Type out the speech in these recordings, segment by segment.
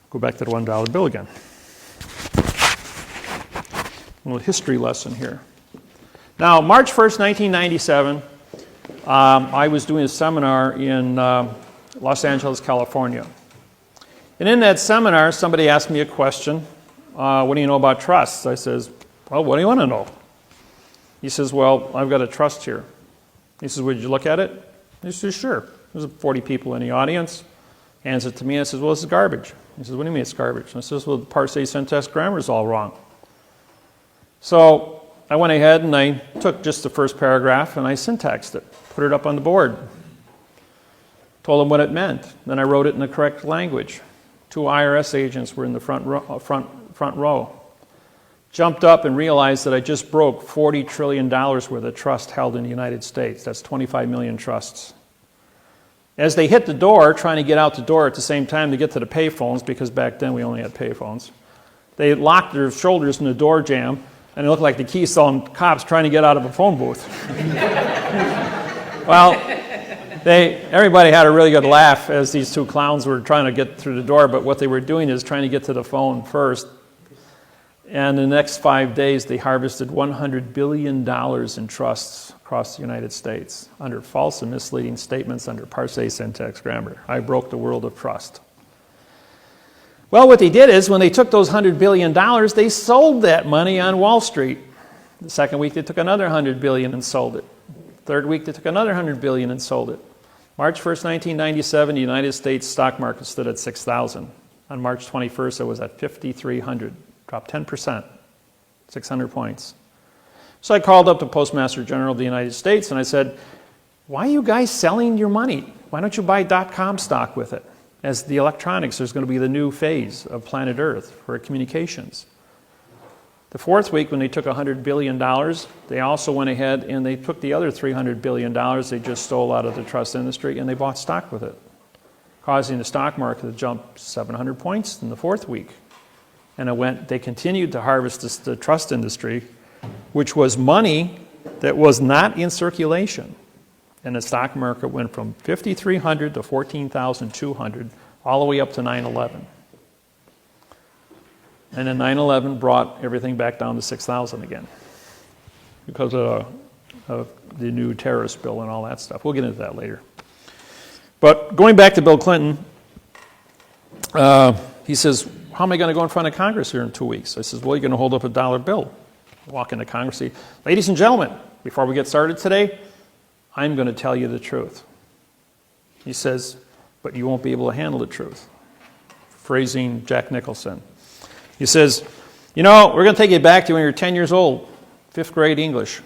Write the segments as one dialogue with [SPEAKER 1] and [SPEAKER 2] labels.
[SPEAKER 1] Go back to the $1 bill again. A little history lesson here. Now, March 1st, 1997, I was doing a seminar in Los Angeles, California. And in that seminar, somebody asked me a question, what do you know about trusts? I says, well, what do you want to know? He says, well, I've got a trust here. He says, well, did you look at it? He says, sure. There's 40 people in the audience. Hands it to me. I says, well, this is garbage. He says, what do you mean it's garbage? I says, well, the parsing syntax grammar is all wrong. So I went ahead and I took just the first paragraph and I syntaxed it, put it up on the board, told them what it meant. Then I wrote it in the correct language. 2 IRS agents were in the front row. Jumped up and realized that I just broke $40 trillion worth of trust held in the United States. That's 25 million trusts. As they hit the door, trying to get out the door at the same time to get to the payphones, because back then we only had payphones, they locked their shoulders in the door jamb, and it looked like the Keystone cops trying to get out of a phone booth. Well, everybody had a really good laugh as these 2 clowns were trying to get through the door, but what they were doing is trying to get to the phone first. And in the next 5 days, they harvested $100 billion in trusts across the United States under false and misleading statements under parsing syntax grammar. I broke the world of trust. Well, what they did is when they took those $100 billion, they sold that money on Wall Street. The second week, they took another $100 billion and sold it. Third week, they took another $100 billion and sold it. March 1st, 1997, the United States stock market stood at 6,000. On March 21st, it was at 5,300. Dropped 10%, 600 points. So I called up the Postmaster General of the United States and I said, why are you guys selling your money? Why don't you buy .com stock with it? As the electronics is going to be the new phase of planet Earth for communications. The fourth week when they took $100 billion, they also went ahead and they took the other $300 billion they just stole out of the trust industry and they bought stock with it, causing the stock market to jump 700 points in the fourth week. And they continued to harvest the trust industry, which was money that was not in circulation. And the stock market went from 5,300 to 14,200, all the way up to 9/11. And then 9/11 brought everything back down to 6,000 again because of the new terrorist bill and all that stuff. We'll get into that later. But going back to Bill Clinton, he says, how am I going to go in front of Congress here in 2 weeks? I says, well, you're going to hold up a $1 bill. Walk into Congress, say, ladies and gentlemen, before we get started today, I'm going to tell you the truth. He says, but you won't be able to handle the truth. Phrasing Jack Nicholson. He says, you know, we're going to take you back to when you're 10 years old, 5th grade English.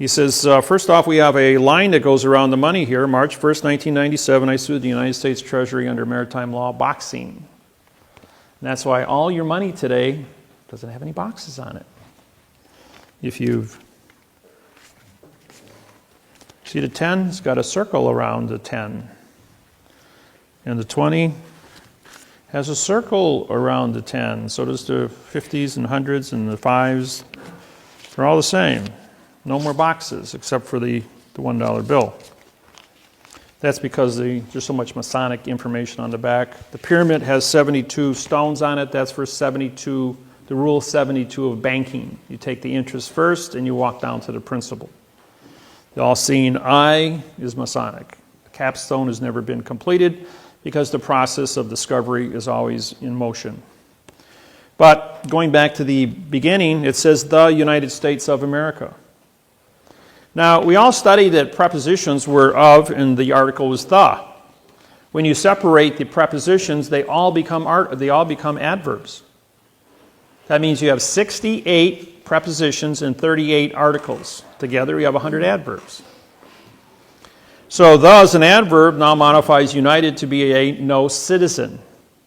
[SPEAKER 1] He says, first off, we have a line that goes around the money here. March 1st, 1997, I sued the United States Treasury under maritime law boxing. And that's why all your money today doesn't have any boxes on it. If you've see the 10, it's got a circle around the 10. And the 20 has a circle around the 10. So does the 50s and 100s and the 5s. They're all the same. No more boxes except for the $1 bill. That's because there's so much Masonic information on the back. The pyramid has 72 stones on it. That's for 72, the rule 72 of banking. You take the interest first and you walk down to the principal. The all-seeing eye is Masonic. The capstone has never been completed because the process of discovery is always in motion. But going back to the beginning, it says the United States of America. Now, we all studied that prepositions were of, and the article was the. When you separate the prepositions, they all become adverbs. That means you have 68 prepositions and 38 articles. Together, you have 100 adverbs. So, the as an adverb now modifies united to be a no citizen.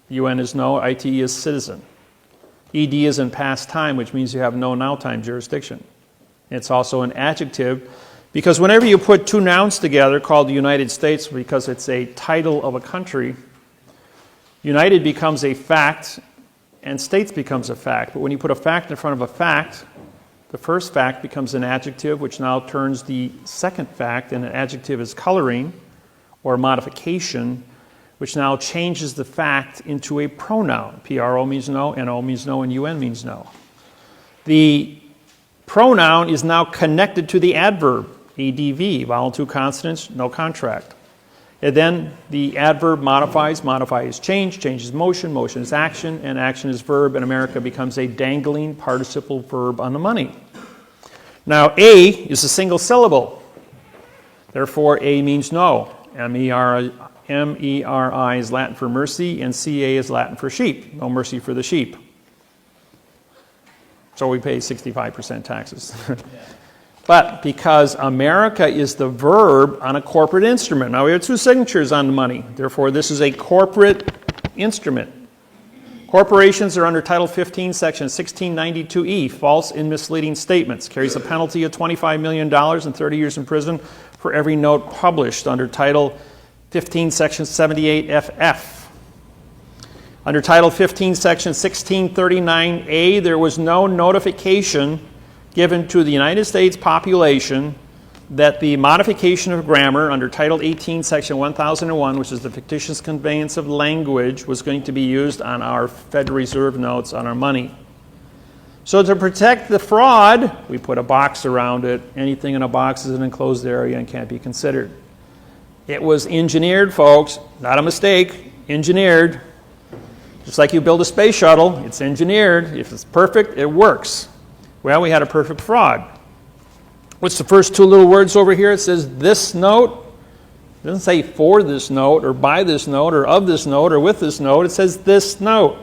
[SPEAKER 1] UN is no, IT is citizen. ED is in past time, which means you have no now time jurisdiction. It's also an adjective because whenever you put two nouns together called the United States because it's a title of a country, United becomes a fact and States becomes a fact. But when you put a fact in front of a fact, the first fact becomes an adjective, which now turns the second fact, and an adjective is coloring or modification, which now changes the fact into a pronoun. P-R-O means no, N-O means no, and U-N means no. The pronoun is now connected to the adverb, ADV, vowel two consonants, no contract. And then the adverb modifies, modify is change, change is motion, motion is action, and action is verb, and America becomes a dangling participle verb on the money. Now, A is a single syllable. Therefore, A means no. M-E-R-I is Latin for mercy, and C-A is Latin for sheep. No mercy for the sheep. So we pay 65% taxes. But because America is the verb on a corporate instrument. Now, we have two signatures on the money. Therefore, this is a corporate instrument. Corporations are under Title 15, Section 1692E, false and misleading statements. Carries a penalty of $25 million and 30 years in prison for every note published under Title 15, Section 78FF. Under Title 15, Section 1639A, there was no notification given to the United States population that the modification of grammar under Title 18, Section 1001, which is the fictitious conveyance of language, was going to be used on our Federal Reserve notes on our money. So to protect the fraud, we put a box around it. Anything in a box is an enclosed area and can't be considered. It was engineered, folks, not a mistake, engineered. Just like you build a space shuttle, it's engineered. If it's perfect, it works. Well, we had a perfect fraud. What's the first two little words over here? It says this note. It doesn't say for this note or by this note or of this note or with this note. It says this note.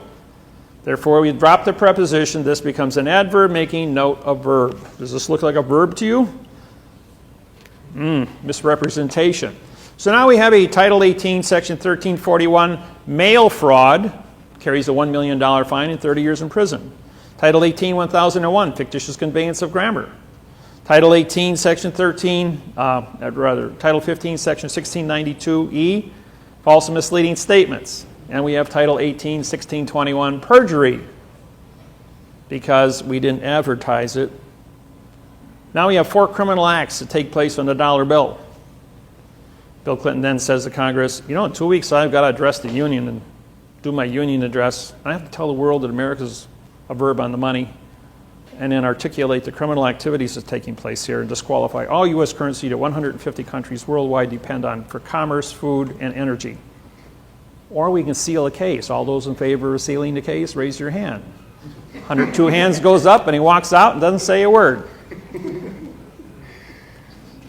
[SPEAKER 1] Therefore, we drop the preposition. This becomes an adverb making note a verb. Does this look like a verb to you? Misrepresentation. So now we have a Title 18, Section 1341 mail fraud. Carries a $1 million fine and 30 years in prison. Title 18, 1001, fictitious conveyance of grammar. Title 18, Section Title 15, Section 1692E, false and misleading statements. And we have Title 18, 1621, perjury, because we didn't advertise it. Now we have 4 criminal acts that take place on the dollar bill. Bill Clinton then says to Congress, you know, in 2 weeks I've got to address the union and do my union address. I have to tell the world that America's a verb on the money, and then articulate the criminal activities that's taking place here and disqualify all U.S. currency that 150 countries worldwide depend on for commerce, food, and energy. Or we can seal a case. All those in favor of sealing the case, raise your hand. 102 hands goes up, and he walks out and doesn't say a word.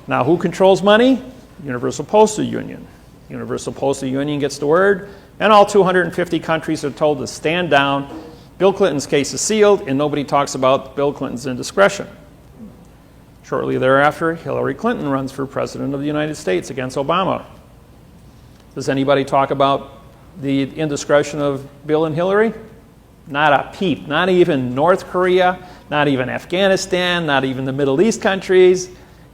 [SPEAKER 1] Now, who controls money? Universal Postal Union. Universal Postal Union gets the word, and all 250 countries are told to stand down. Bill Clinton's case is sealed, and nobody talks about Bill Clinton's indiscretion. Shortly thereafter, Hillary Clinton runs for President of the United States against Obama. Does anybody talk about the indiscretion of Bill and Hillary? Not a peep. Not even North Korea, not even Afghanistan, not even the Middle East countries.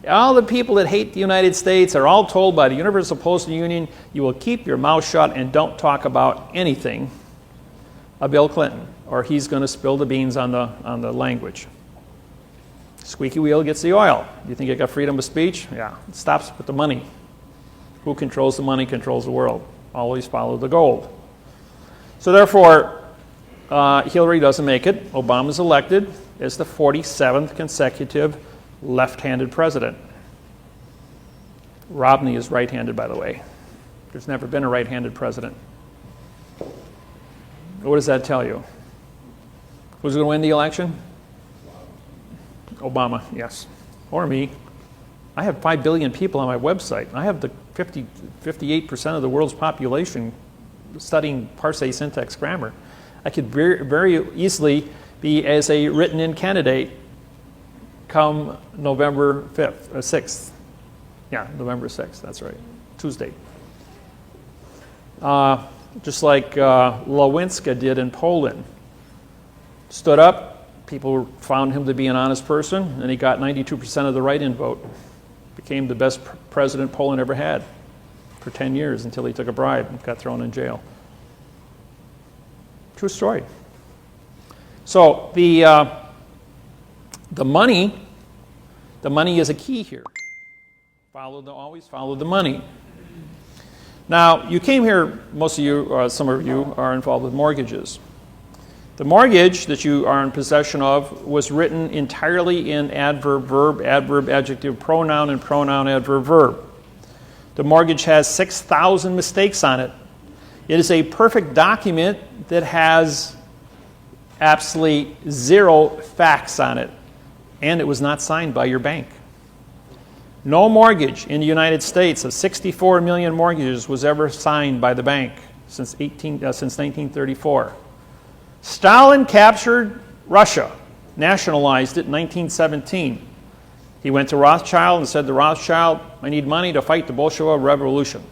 [SPEAKER 1] All the people that hate the United States are all told by the Universal Postal Union, you will keep your mouth shut and don't talk about anything of Bill Clinton, or he's going to spill the beans on the language. Squeaky wheel gets the oil. You think you got freedom of speech? Yeah, it stops with the money. Who controls the money controls the world. Always follow the gold. So therefore, Hillary doesn't make it. Obama's elected as the 47th consecutive left-handed president. Romney is right-handed, by the way. There's never been a right-handed president. What does that tell you? Who's going to win the election? Obama, yes. Or me. I have 5 billion people on my website. I have the 58% of the world's population studying parsing syntax grammar. I could very easily be as a written-in candidate come November 5th, 6th. Yeah, November 6th, that's right. Tuesday. Just like Lewinsky did in Poland. Stood up, people found him to be an honest person, and he got 92% of the write-in vote. Became the best president Poland ever had for 10 years until he took a bribe and got thrown in jail. True story. So the money is a key here. Always follow the money. Now, you came here, most of you, or some of you, are involved with mortgages. The mortgage that you are in possession of was written entirely in adverb, verb, adverb, adjective, pronoun, and pronoun, adverb, verb. The mortgage has 6,000 mistakes on it. It is a perfect document that has absolutely 0 facts on it, and it was not signed by your bank. No mortgage in the United States of 64 million mortgages was ever signed by the bank since 1934. Stalin captured Russia, nationalized it in 1917. He went to Rothschild and said to Rothschild, I need money to fight the Bolshevik Revolution.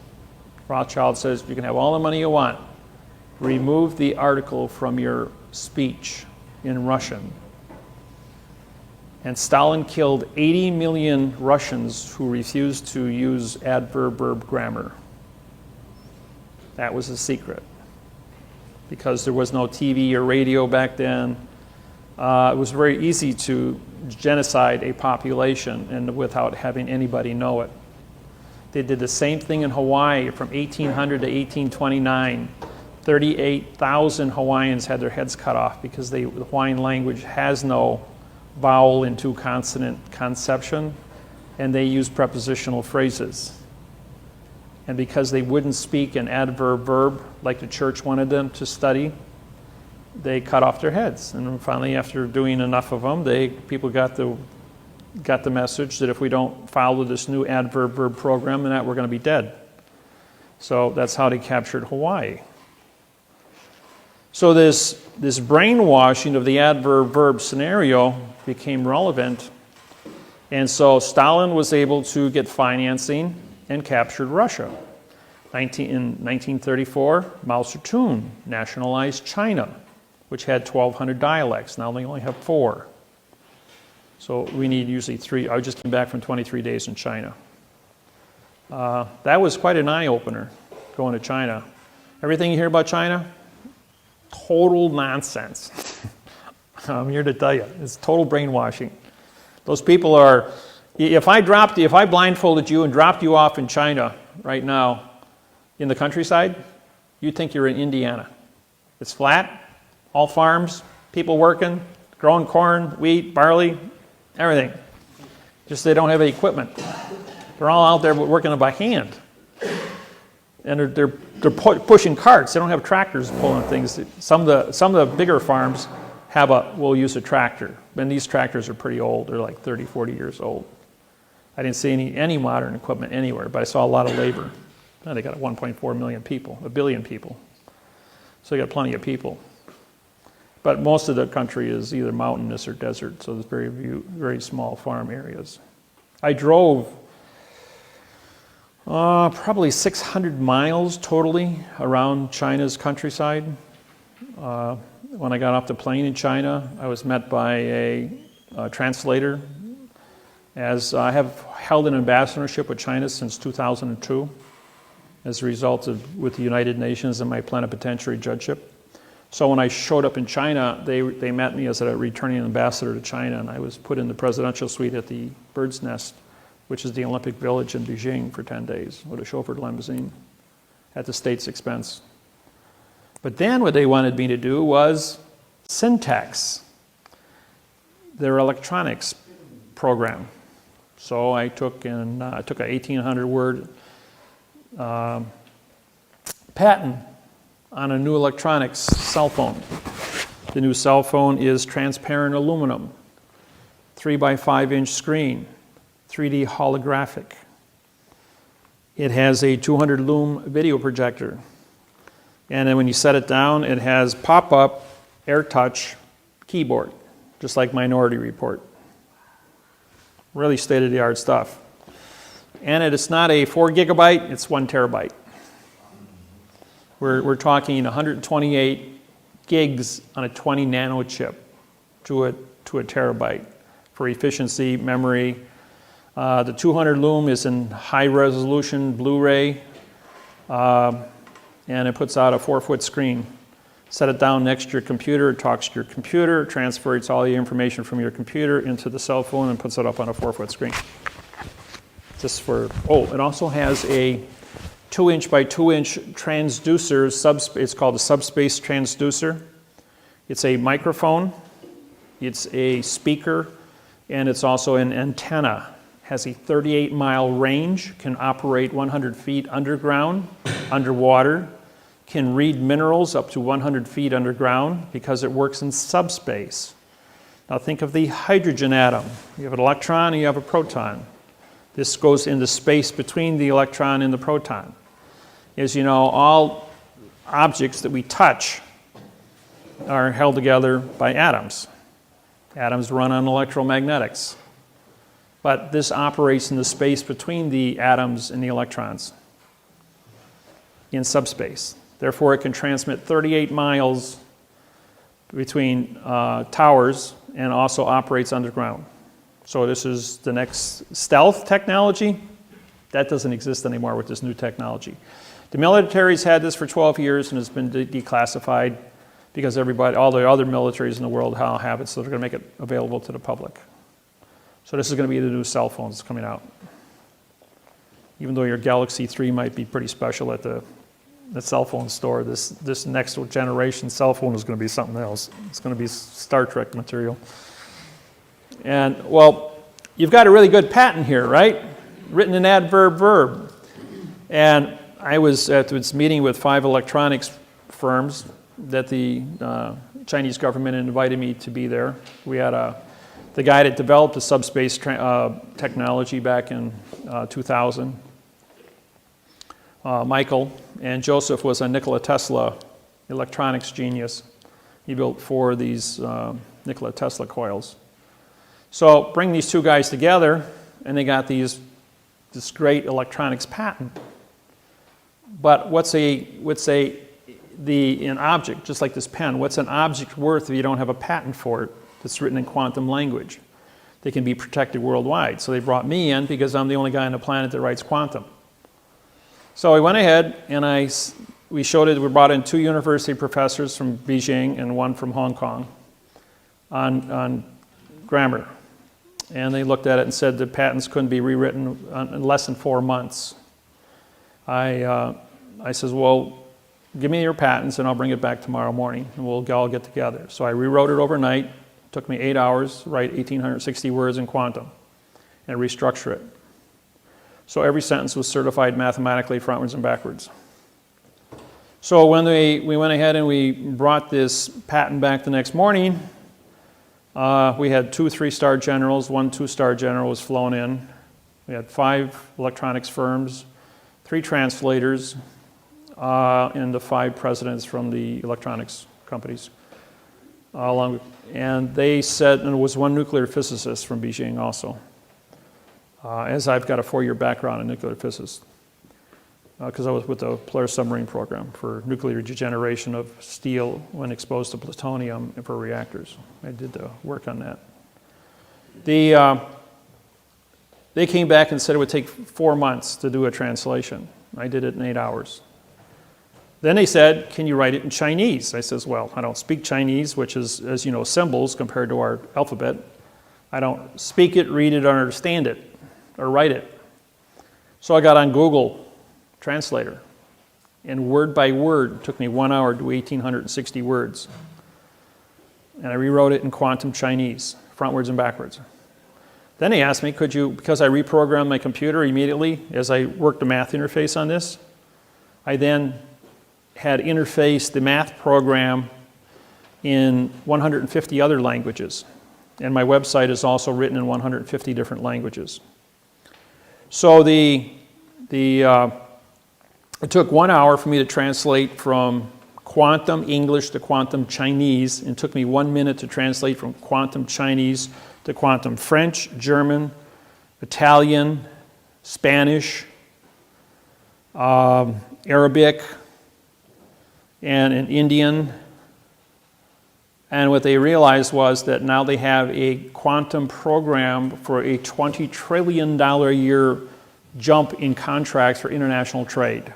[SPEAKER 1] Rothschild says, you can have all the money you want. Remove the article from your speech in Russian. And Stalin killed 80 million Russians who refused to use adverb-verb grammar. That was the secret. Because there was no TV or radio back then, it was very easy to genocide a population and without having anybody know it. They did the same thing in Hawaii from 1800 to 1829. 38,000 Hawaiians had their heads cut off because the Hawaiian language has no vowel into consonant conception, and they use prepositional phrases. And because they wouldn't speak an adverb verb like the church wanted them to study, they cut off their heads. And finally, after doing enough of them, people got the message that if we don't follow this new adverb verb program, then we're going to be dead. So that's how they captured Hawaii. So this brainwashing of the adverb verb scenario became relevant, and so Stalin was able to get financing and captured Russia. In 1934, Mao Zedong nationalized China, which had 1,200 dialects. Now they only have 4. So we need usually 3. I just came back from 23 days in China. That was quite an eye-opener, going to China. Everything you hear about China, total nonsense. I'm here to tell you, it's total brainwashing. Those people are, if I blindfolded you and dropped you off in China right now in the countryside, you'd think you're in Indiana. It's flat, all farms, people working, growing corn, wheat, barley, everything. Just they don't have any equipment. They're all out there working by hand. And they're pushing carts. They don't have tractors pulling things. Some of the bigger farms will use a tractor. And these tractors are pretty old. They're like 30, 40 years old. I didn't see any modern equipment anywhere, but I saw a lot of labor. They got 1.4 million people, 1 billion people. So they got plenty of people. But most of the country is either mountainous or desert, so there's very small farm areas. I drove probably 600 miles totally around China's countryside. When I got off the plane in China, I was met by a translator, as I have held an ambassadorship with China since 2002 as a result of with the United Nations and my plenipotentiary judgeship. So when I showed up in China, they met me as a returning ambassador to China, and I was put in the presidential suite at the Bird's Nest, which is the Olympic Village in Beijing, for 10 days with a chauffeured limousine at the state's expense. But then what they wanted me to do was syntax, their electronics program. So I took a 1,800-word patent on a new electronics cell phone. The new cell phone is transparent aluminum, 3 by 5 inch screen, 3D holographic. It has a 200 lume video projector. And then when you set it down, it has pop-up AirTouch keyboard, just like Minority Report. Really state-of-the-art stuff. And it's not a 4 gigabyte, it's 1 terabyte. We're talking 128 gigs on a 20 nano chip to a terabyte for efficiency, memory. The 200 lume is in high resolution Blu-ray, and it puts out a 4-foot screen. Set it down next to your computer, it talks to your computer, transfers all the information from your computer into the cell phone and puts it up on a 4-foot screen. It also has a 2-inch by 2-inch transducer. It's called a subspace transducer. It's a microphone, it's a speaker, and it's also an antenna. Has a 38-mile range, can operate 100 feet underground, underwater, can read minerals up to 100 feet underground because it works in subspace. Now think of the hydrogen atom. You have an electron and you have a proton. This goes into space between the electron and the proton. As you know, all objects that we touch are held together by atoms. Atoms run on electromagnetics. But this operates in the space between the atoms and the electrons in subspace. Therefore, it can transmit 38 miles between towers and also operates underground. So this is the next stealth technology. That doesn't exist anymore with this new technology. The military's had this for 12 years and has been declassified because all the other militaries in the world now have it, so they're going to make it available to the public. So this is going to be the new cell phones coming out. Even though your Galaxy 3 might be pretty special at the cell phone store, this next generation cell phone is going to be something else. It's going to be Star Trek material. And, well, you've got a really good patent here, right? Written in adverb verb. And I was at this meeting with 5 electronics firms that the Chinese government invited me to be there. We had the guy that developed the subspace technology back in 2000, Michael, and Joseph was a Nikola Tesla electronics genius. He built 4 of these Nikola Tesla coils. So bring these 2 guys together, and they got this great electronics patent. But what's an object, just like this pen, what's an object worth if you don't have a patent for it that's written in quantum language? They can be protected worldwide. So they brought me in because I'm the only guy on the planet that writes quantum. So we went ahead and we showed it. We brought in 2 university professors from Beijing and 1 from Hong Kong on grammar. And they looked at it and said the patents couldn't be rewritten in less than 4 months. I says, well, give me your patents and I'll bring it back tomorrow morning and we'll all get together. So I rewrote it overnight. It took me 8 hours to write 1,860 words in quantum and restructure it. So every sentence was certified mathematically frontwards and backwards. So when we went ahead and we brought this patent back the next morning, we had 2 3-star generals, 1 2-star general was flown in. We had 5 electronics firms, 3 translators, and the 5 presidents from the electronics companies. And they said, and there was 1 nuclear physicist from Beijing also, as I've got a 4-year background in nuclear physics, because I was with the Polaris submarine program for nuclear degeneration of steel when exposed to plutonium for reactors. I did the work on that. They came back and said it would take 4 months to do a translation. I did it in 8 hours. Then they said, can you write it in Chinese? I says, well, I don't speak Chinese, which is, as you know, symbols compared to our alphabet. I don't speak it, read it, or understand it, or write it. So I got on Google Translator, and word by word, it took me 1 hour to do 1,860 words. And I rewrote it in quantum Chinese, frontwards and backwards. Then he asked me, could you, because I reprogrammed my computer immediately as I worked the math interface on this, I then had interfaced the math program in 150 other languages. And my website is also written in 150 different languages. So it took 1 hour for me to translate from quantum English to quantum Chinese, and it took me 1 minute to translate from quantum Chinese to quantum French, German, Italian, Spanish, Arabic, and in Indian. And what they realized was that now they have a quantum program for a $20 trillion a year jump in contracts for international trade.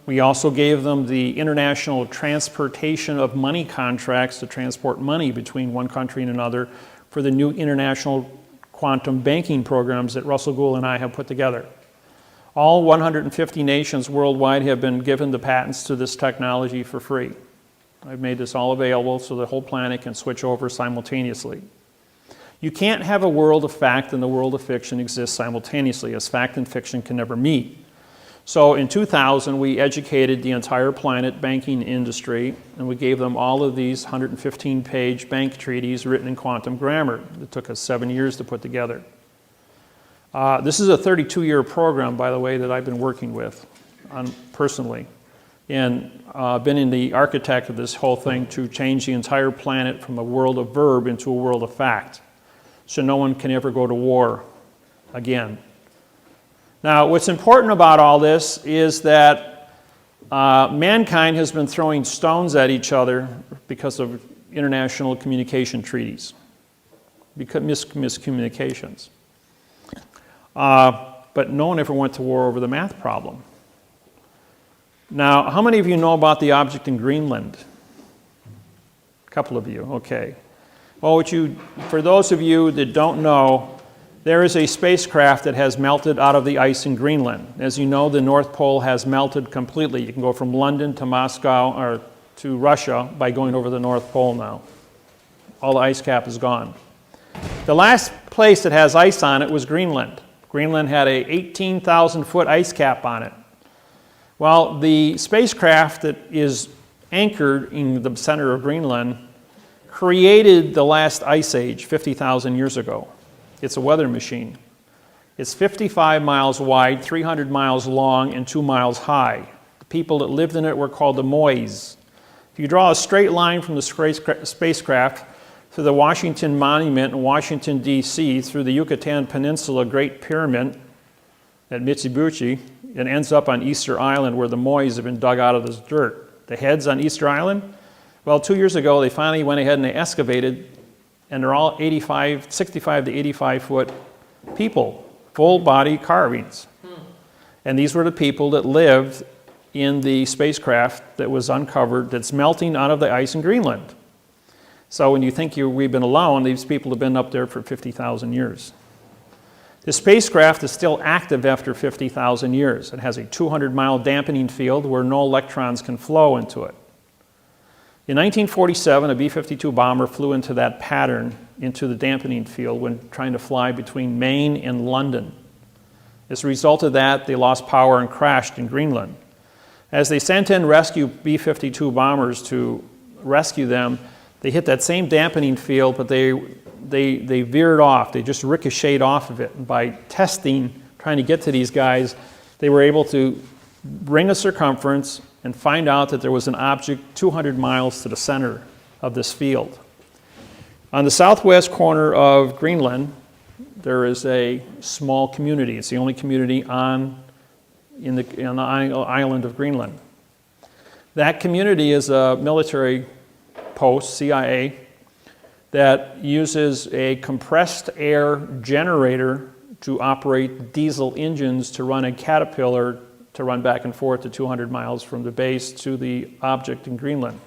[SPEAKER 1] We also gave them the international transportation of money contracts to transport money between one country and another for the new international quantum banking programs that Russell Gould and I have put together. All 150 nations worldwide have been given the patents to this technology for free. I've made this all available so the whole planet can switch over simultaneously. You can't have a world of fact and the world of fiction exist simultaneously, as fact and fiction can never meet. So in 2000, we educated the entire planet banking industry, and we gave them all of these 115-page bank treaties written in quantum grammar. It took us 7 years to put together. This is a 32-year program, by the way, that I've been working with personally, and been in the architect of this whole thing to change the entire planet from a world of verb into a world of fact, so no one can ever go to war again. Now, what's important about all this is that mankind has been throwing stones at each other because of international communication treaties, because miscommunications. But no one ever went to war over the math problem. Now, how many of you know about the object in Greenland? A couple of you, okay. Well, for those of you that don't know, there is a spacecraft that has melted out of the ice in Greenland. As you know, the North Pole has melted completely. You can go from London to Moscow or to Russia by going over the North Pole now. All the ice cap is gone. The last place that has ice on it was Greenland. Greenland had a 18,000-foot ice cap on it. Well, the spacecraft that is anchored in the center of Greenland created the last ice age 50,000 years ago. It's a weather machine. It's 55 miles wide, 300 miles long, and 2 miles high. The people that lived in it were called the Mois. If you draw a straight line from the spacecraft to the Washington Monument in Washington, D.C., through the Yucatan Peninsula Great Pyramid at Mitsubishi, it ends up on Easter Island where the Mois have been dug out of this dirt. The heads on Easter Island? Well, 2 years ago, they finally went ahead and they excavated, and they're all 65 to 85 foot people, full body carvings. And these were the people that lived in the spacecraft that was uncovered that's melting out of the ice in Greenland. So when you think we've been alone, these people have been up there for 50,000 years. The spacecraft is still active after 50,000 years. It has a 200-mile dampening field where no electrons can flow into it. In 1947, a B-52 bomber flew into that pattern, into the dampening field, when trying to fly between Maine and London. As a result of that, they lost power and crashed in Greenland. As they sent in rescue B-52 bombers to rescue them, they hit that same dampening field, but they veered off. They just ricocheted off of it. And by testing, trying to get to these guys, they were able to bring a circumference and find out that there was an object 200 miles to the center of this field. On the southwest corner of Greenland, there is a small community. It's the only community on the island of Greenland. That community is a military post, CIA, that uses a compressed air generator to operate diesel engines to run a Caterpillar to run back and forth to 200 miles from the base to the object in Greenland.